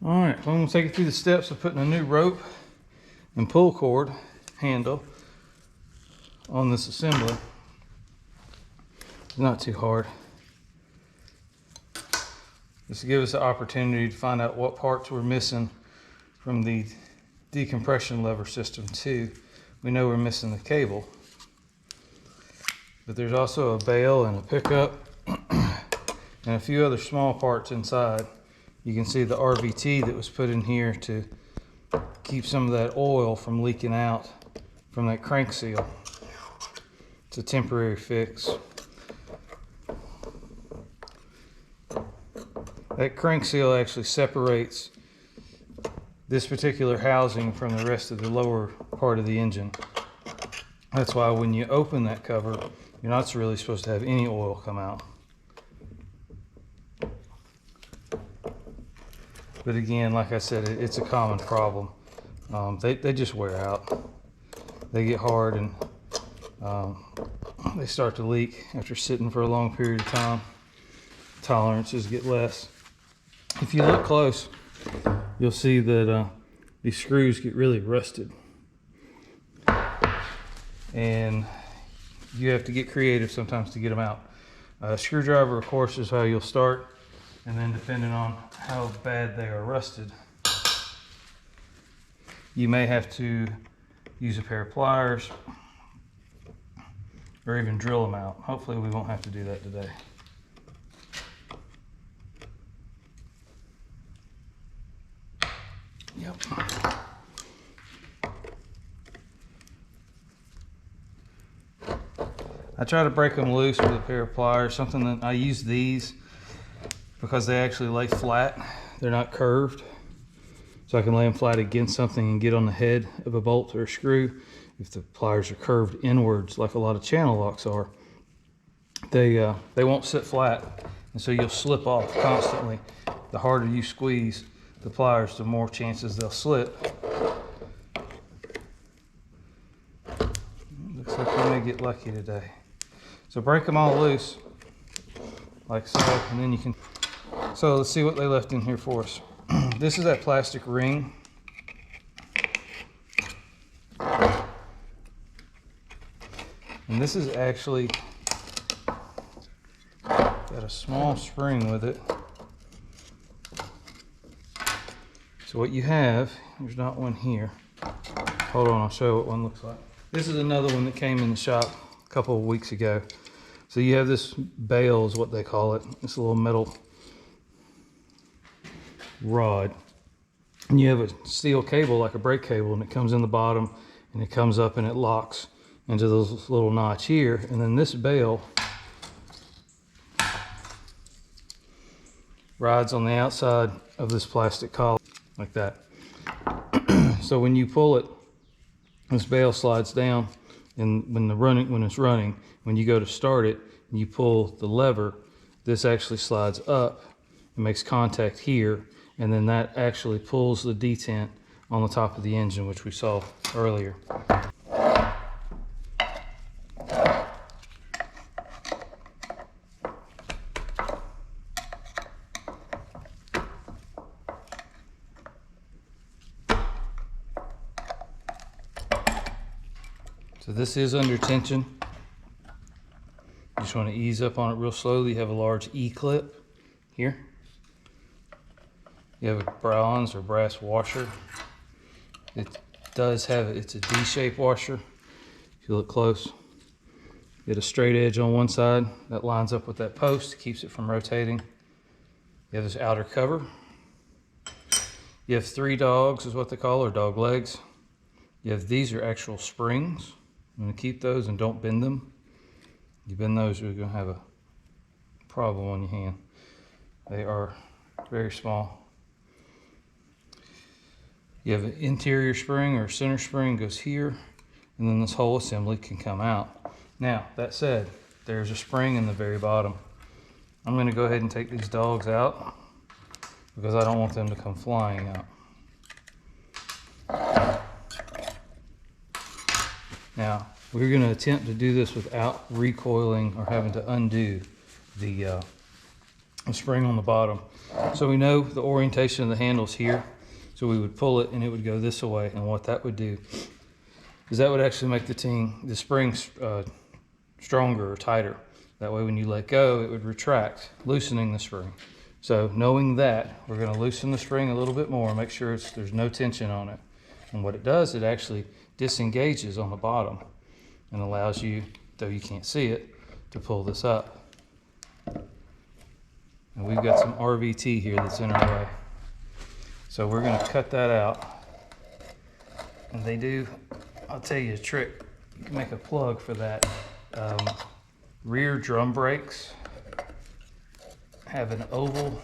All right, so I'm gonna take you through the steps of putting a new rope and pull cord handle on this assembly. It's not too hard. This will give us the opportunity to find out what parts we're missing from the decompression lever system too. We know we're missing the cable, but there's also a bail and a pickup and a few other small parts inside. You can see the RVT that was put in here to keep some of that oil from leaking out from that crank seal. It's a temporary fix. That crank seal actually separates this particular housing from the rest of the lower part of the engine. That's why when you open that cover, you're not really supposed to have any oil come out. But again, like I said, it's a common problem. They just wear out. They get hard and they start to leak after sitting for a long period of time. Tolerances get less. If you look close, you'll see that these screws get really rusted. And you have to get creative sometimes to get them out. A screwdriver, of course, is how you'll start. And then depending on how bad they are rusted, you may have to use a pair of pliers or even drill them out. Hopefully we won't have to do that today. Yep. I try to break them loose with a pair of pliers. Something that I use these because they actually lay flat. They're not curved. So I can lay them flat against something and get on the head of a bolt or a screw. If the pliers are curved inwards, like a lot of channel locks are, they won't sit flat. And so you'll slip off constantly. The harder you squeeze the pliers, the more chances they'll slip. Looks like we may get lucky today. So break them all loose, like so, and then you can. So let's see what they left in here for us. This is that plastic ring. And this is actually got a small spring with it. So what you have, there's not one here. Hold on, I'll show you what one looks like. This is another one that came in the shop a couple of weeks ago. So you have this bail is what they call it. This little metal rod. And you have a steel cable like a brake cable, and it comes in the bottom and it comes up and it locks into this little notch here. And then this bail rides on the outside of this plastic collar like that. So when you pull it, this bail slides down, and when it's running, when you go to start it and you pull the lever, this actually slides up and makes contact here, and then that actually pulls the detent on the top of the engine, which we saw earlier. So this is under tension. You just want to ease up on it real slowly. You have a large E-clip here. You have a bronze or brass washer. It does have, it's a D-shaped washer. If you look close, you get a straight edge on one side that lines up with that post, keeps it from rotating. You have this outer cover. You have 3 dogs is what they call, or dog legs. You have, these are actual springs. I'm going to keep those and don't bend them. You bend those, you're going to have a problem on your hand. They are very small. You have an interior spring or center spring goes here, and then this whole assembly can come out. Now, that said, there's a spring in the very bottom. I'm going to go ahead and take these dogs out because I don't want them to come flying out. Now, we're going to attempt to do this without recoiling or having to undo the a spring on the bottom. So we know the orientation of the handle's here. So we would pull it and it would go this way. And what that would do is that would actually make the spring stronger or tighter. That way when you let go, it would retract, loosening the spring. So knowing that, we're going to loosen the spring a little bit more, make sure there's no tension on it. And what it does, it actually disengages on the bottom and allows you, though you can't see it, to pull this up. And we've got some RVT here that's in our way. So we're going to cut that out. And they do, I'll tell you a trick, you can make a plug for that. Rear drum brakes have an oval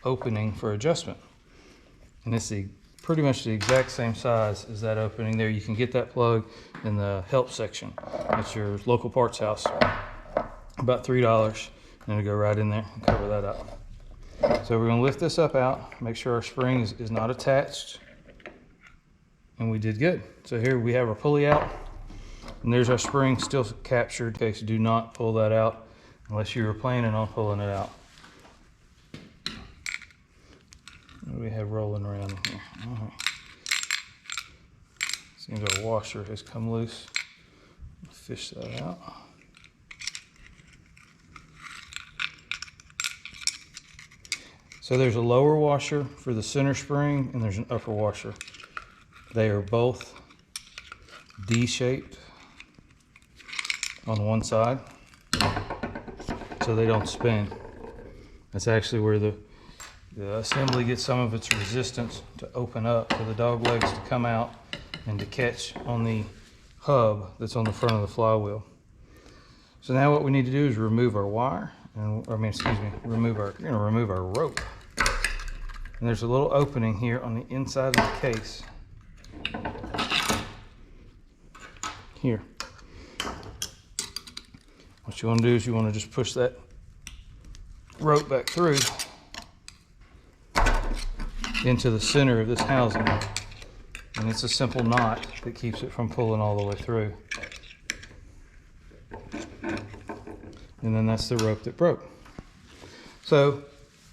opening for adjustment. And it's pretty much the exact same size as that opening there. You can get that plug in the help section at your local parts house. About $3, and it'll go right in there and cover that up. So we're going to lift this up out, make sure our spring is not attached, and we did good. So here we have our pulley out, and there's our spring still captured. Okay, so do not pull that out unless you were planning on pulling it out. What do we have rolling around here? All right. Seems our washer has come loose. Fish that out. So there's a lower washer for the center spring and there's an upper washer. They are both D-shaped on one side so they don't spin. That's actually where the assembly gets some of its resistance to open up for the dog legs to come out and to catch on the hub that's on the front of the flywheel. So now what we need to do is remove our wire, remove our rope. And there's a little opening here on the inside of the case. Here. What you want to do is you want to just push that rope back through into the center of this housing. And it's a simple knot that keeps it from pulling all the way through. And then that's the rope that broke. So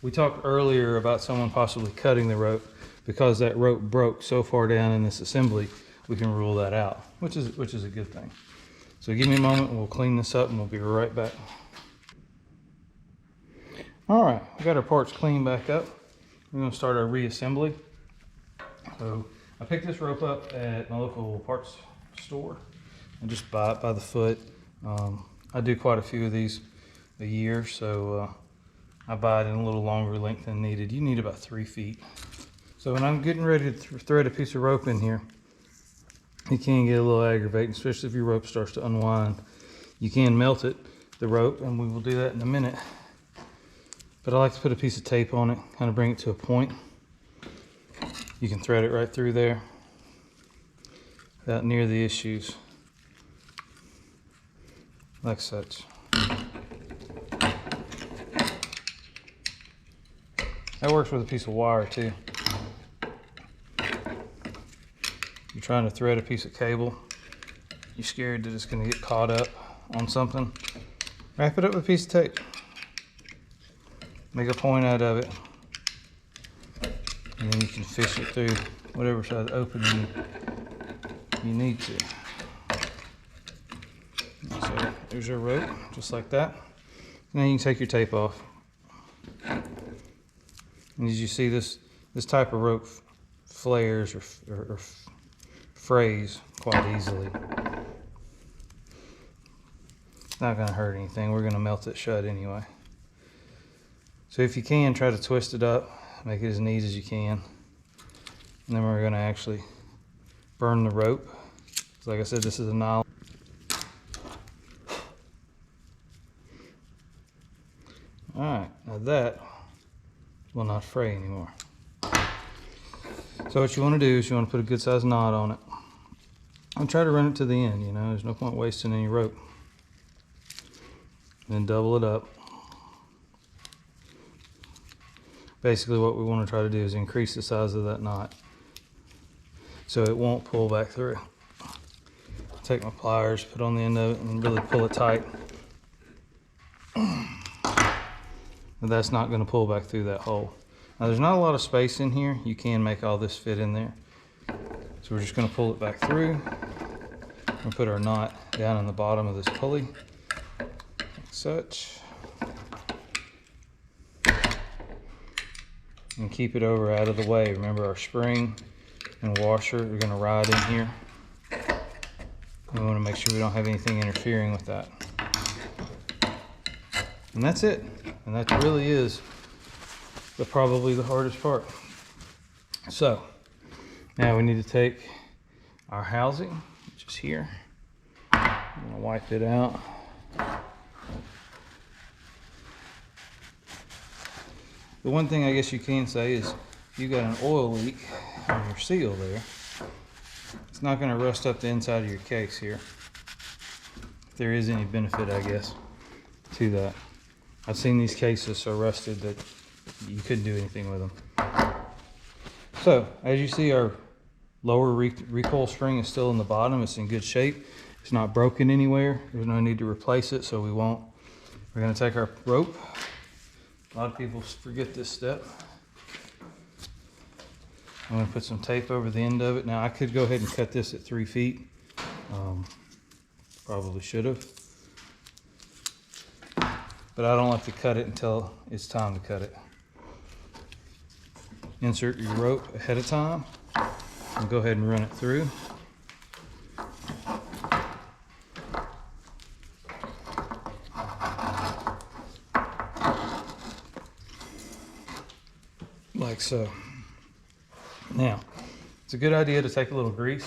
we talked earlier about someone possibly cutting the rope. Because that rope broke so far down in this assembly, we can rule that out, which is a good thing. So give me a moment and we'll clean this up and we'll be right back. All right, we got our parts cleaned back up. We're going to start our reassembly. So I picked this rope up at my local parts store and just buy it by the foot. I do quite a few of these a year, so I buy it in a little longer length than needed. You need about 3 feet. So when I'm getting ready to thread a piece of rope in here, it can get a little aggravating, especially if your rope starts to unwind. You can melt it, the rope, and we will do that in a minute. But I like to put a piece of tape on it, kind of bring it to a point. You can thread it right through there without near the issues, like such. That works with a piece of wire too. You're trying to thread a piece of cable, you're scared that it's going to get caught up on something, wrap it up with a piece of tape. Make a point out of it, and then you can fish it through whatever side opening you need to. So there's your rope, just like that. And then you can take your tape off. And as you see, this type of rope flares or frays quite easily. It's not going to hurt anything. We're going to melt it shut anyway. So if you can, try to twist it up, make it as neat as you can. And then we're going to actually burn the rope. So like I said, this is a nylon. Alright, now that will not fray anymore. So what you want to do is you want to put a good sized knot on it. And try to run it to the end, you know, there's no point wasting any rope. And then double it up. Basically what we want to try to do is increase the size of that knot so it won't pull back through. Take my pliers, put on the end of it, and really pull it tight. but that's not going to pull back through that hole. Now there's not a lot of space in here. You can make all this fit in there. So we're just going to pull it back through and put our knot down in the bottom of this pulley, like such. And keep it over out of the way. Remember, our spring and washer are going to ride in here. We want to make sure we don't have anything interfering with that. And that's it. And that really is probably the hardest part. So now we need to take our housing, which is here. I'm going to wipe it out. The one thing I guess you can say is if you got an oil leak on your seal there, it's not going to rust up the inside of your case here. If there is any benefit, I guess, to that. I've seen these cases so rusted that you couldn't do anything with them. So, as you see, our lower recoil spring is still in the bottom. It's in good shape. It's not broken anywhere. There's no need to replace it, so we won't. We're going to take our rope. A lot of people forget this step. I'm going to put some tape over the end of it. Now I could go ahead and cut this at 3 feet. Probably should have. But I don't like to cut it until it's time to cut it. Insert your rope ahead of time and go ahead and run it through. Like so. Now, it's a good idea to take a little grease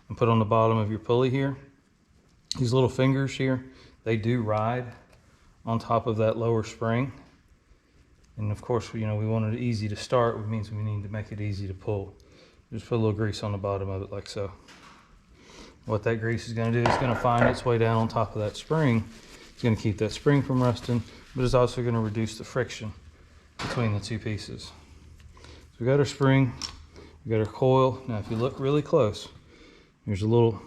and put on the bottom of your pulley here. These little fingers here, they do ride on top of that lower spring. And of course, you know, we want it easy to start, which means we need to make it easy to pull. Just put a little grease on the bottom of it like so. What that grease is going to do is going to find its way down on top of that spring. It's going to keep that spring from rusting, but it's also going to reduce the friction between the two pieces. So we got our spring, we got our coil. Now if you look really close, there's a little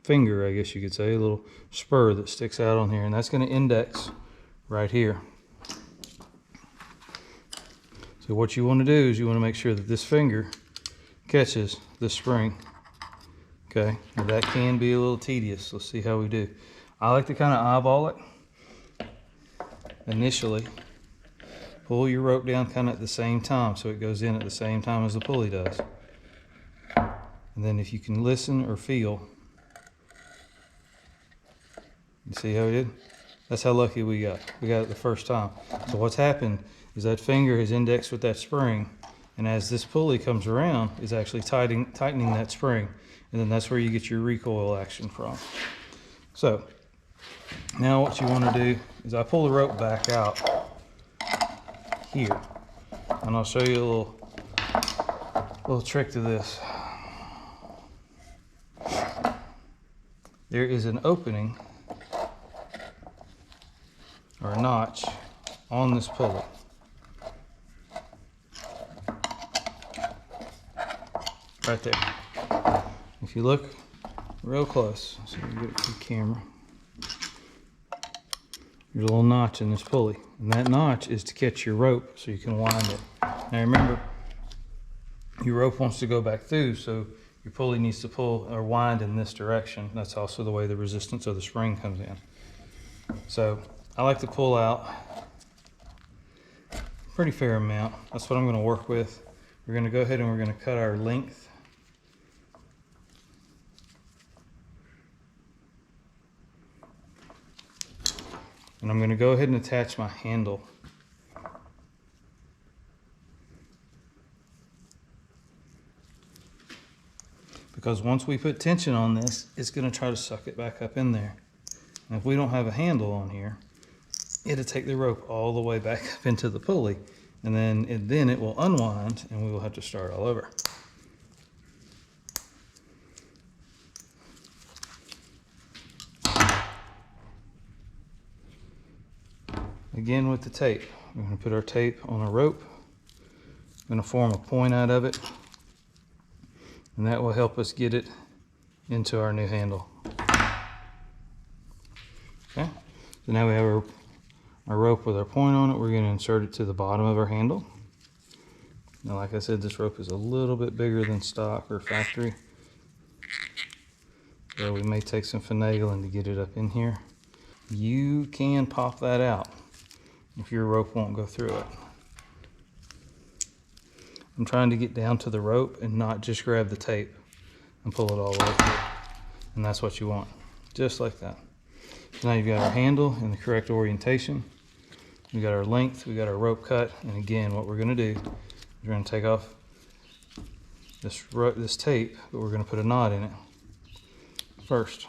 finger, I guess you could say, a little spur that sticks out on here, and that's going to index right here. So what you want to do is you want to make sure that this finger catches the spring. Okay, now that can be a little tedious. Let's see how we do. I like to kind of eyeball it initially. Pull your rope down kind of at the same time so it goes in at the same time as the pulley does. And then if you can listen or feel, you see how we did? That's how lucky we got. We got it the first time. So what's happened is that finger is indexed with that spring, and as this pulley comes around, it's actually tightening that spring, and then that's where you get your recoil action from. So now what you want to do is I pull the rope back out here, and I'll show you a little trick to this. There is an opening or a notch on this pulley. Right there. If you look real close, so you get a good camera, there's a little notch in this pulley, and that notch is to catch your rope so you can wind it. Now remember, your rope wants to go back through, so your pulley needs to pull or wind in this direction. That's also the way the resistance of the spring comes in. So I like to pull out a pretty fair amount. That's what I'm going to work with. We're going to go ahead and we're going to cut our length. And I'm going to go ahead and attach my handle. Because once we put tension on this, it's going to try to suck it back up in there. And if we don't have a handle on here, it'll take the rope all the way back up into the pulley, and then it will unwind, and we will have to start all over. Again with the tape, we're going to put our tape on a rope. I'm going to form a point out of it, and that will help us get it into our new handle. Okay, so now we have our rope with our point on it, we're going to insert it to the bottom of our handle. Now, like I said, this rope is a little bit bigger than stock or factory, so we may take some finagling to get it up in here. You can pop that out if your rope won't go through it. I'm trying to get down to the rope and not just grab the tape and pull it all the way through. And that's what you want, just like that. So now you've got our handle in the correct orientation. We got our length, we got our rope cut, and again, what we're going to do is we're going to take off this tape, but we're going to put a knot in it first.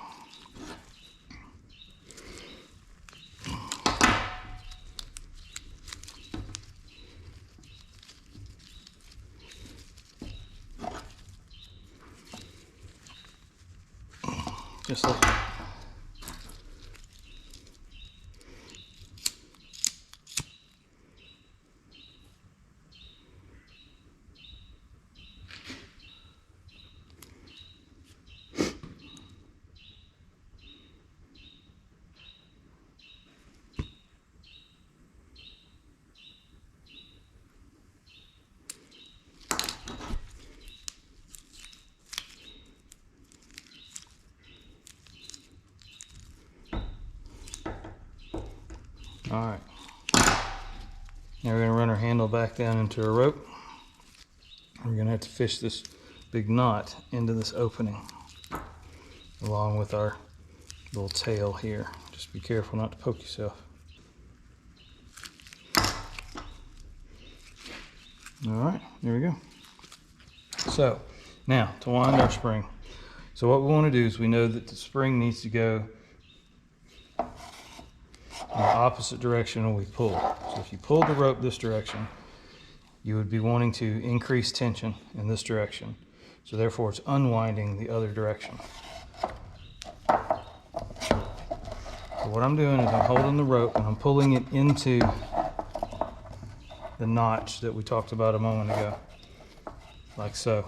Just like that. All right, now we're going to run our handle back down into a rope. We're going to have to fish this big knot into this opening along with our little tail here. Just be careful not to poke yourself. All right, there we go. So now to wind our spring. So what we want to do is we know that the spring needs to go in the opposite direction when we pull. So if you pull the rope this direction, you would be wanting to increase tension in this direction. So therefore it's unwinding the other direction. So what I'm doing is I'm holding the rope and I'm pulling it into the notch that we talked about a moment ago, like so.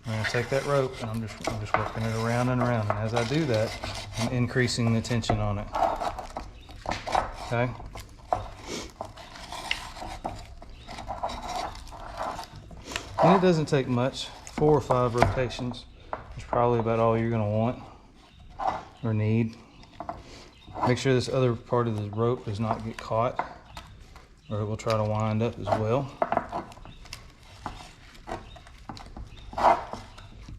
I'm going to take that rope and I'm just working it around and around, and as I do that, I'm increasing the tension on it. Okay. And it doesn't take much. 4 or 5 rotations is probably about all you're going to want or need. Make sure this other part of the rope does not get caught, or it will try to wind up as well.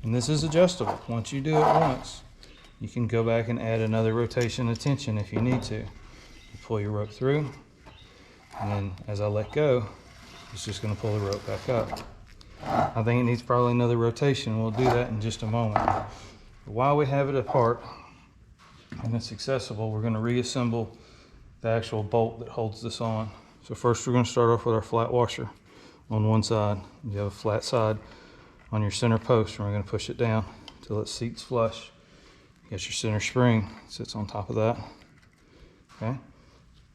And this is adjustable. Once you do it once, you can go back and add another rotation of tension if you need to. You pull your rope through, and then as I let go, it's just going to pull the rope back up. I think it needs probably another rotation. We'll do that in just a moment. But while we have it apart and it's accessible, we're going to reassemble the actual bolt that holds this on. So first we're going to start off with our flat washer on one side. You have a flat side on your center post, and we're going to push it down until it seats flush. You got your center spring, sits on top of that. Okay.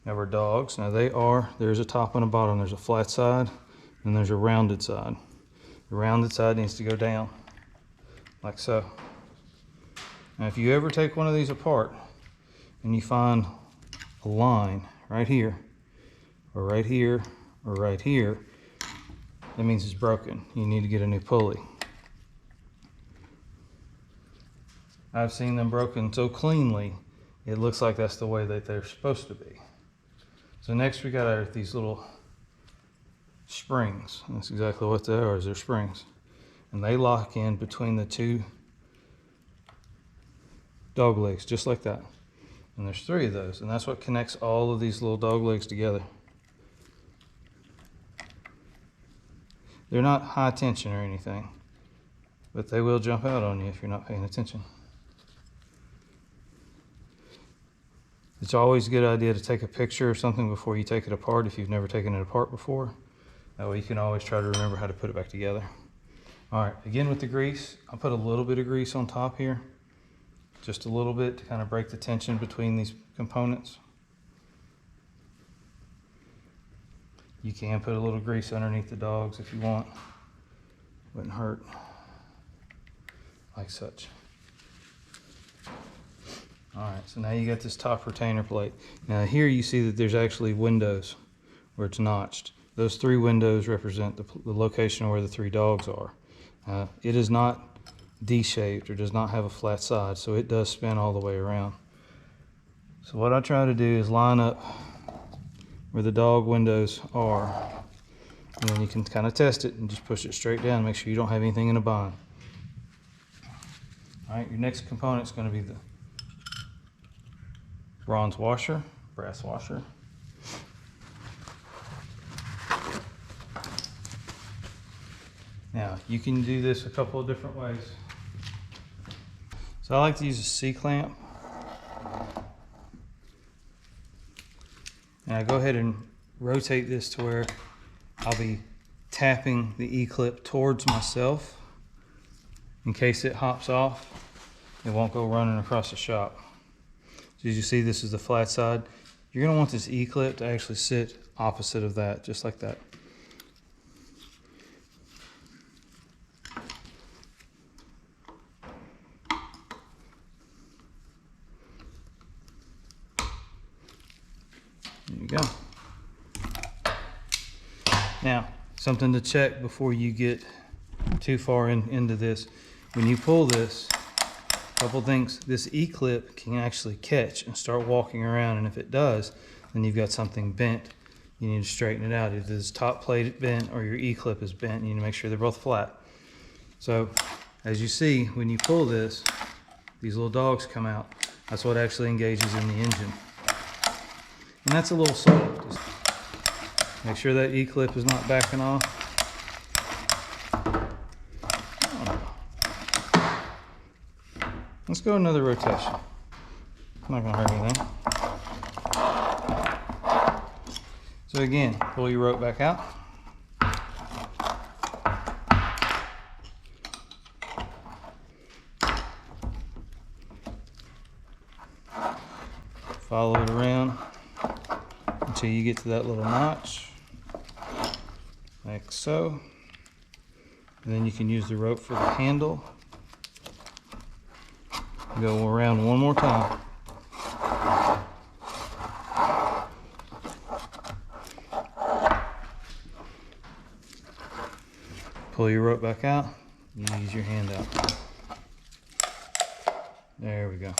Now our dogs, there's a top and a bottom. There's a flat side and there's a rounded side. The rounded side needs to go down, like so. Now if you ever take one of these apart and you find a line right here, or right here, or right here, that means it's broken. You need to get a new pulley. I've seen them broken so cleanly, it looks like that's the way that they're supposed to be. So next we got these little springs. That's exactly what they are, is they're springs. And they lock in between the 2 dog legs, just like that. And there's 3 of those, and that's what connects all of these little dog legs together. They're not high tension or anything, but they will jump out on you if you're not paying attention. It's always a good idea to take a picture or something before you take it apart if you've never taken it apart before. That way you can always try to remember how to put it back together. All right, again with the grease, I'll put a little bit of grease on top here. Just a little bit to kind of break the tension between these components. You can put a little grease underneath the dogs if you want. Wouldn't hurt. Like such. All right, so now you got this top retainer plate. Now here you see that there's actually windows where it's notched. Those 3 windows represent the location where the 3 dogs are. It is not D-shaped or does not have a flat side, so it does spin all the way around. So what I try to do is line up where the dog windows are, and then you can kind of test it and just push it straight down, make sure you don't have anything in a bind. All right, your next component is going to be the bronze washer, brass washer. Now, you can do this a couple of different ways. So I like to use a C-clamp. And I go ahead and rotate this to where I'll be tapping the E-clip towards myself. In case it hops off, it won't go running across the shop. So as you see, this is the flat side. You're going to want this E-clip to actually sit opposite of that, just like that. There you go. Now, something to check before you get too far into this. When you pull this, a couple things, this E-clip can actually catch and start walking around, and if it does, then you've got something bent. You need to straighten it out. Either this top plate is bent or your E-clip is bent. You need to make sure they're both flat. So, as you see, when you pull this, these little dogs come out. That's what actually engages in the engine. And that's a little soft. Just make sure that E-clip is not backing off. Let's go another rotation. I'm not gonna hurt anything. So again, pull your rope back out. Follow it around until you get to that little notch, like so. And then you can use the rope for the handle. Go around one more time. Pull your rope back out. You use your hand out. There we go.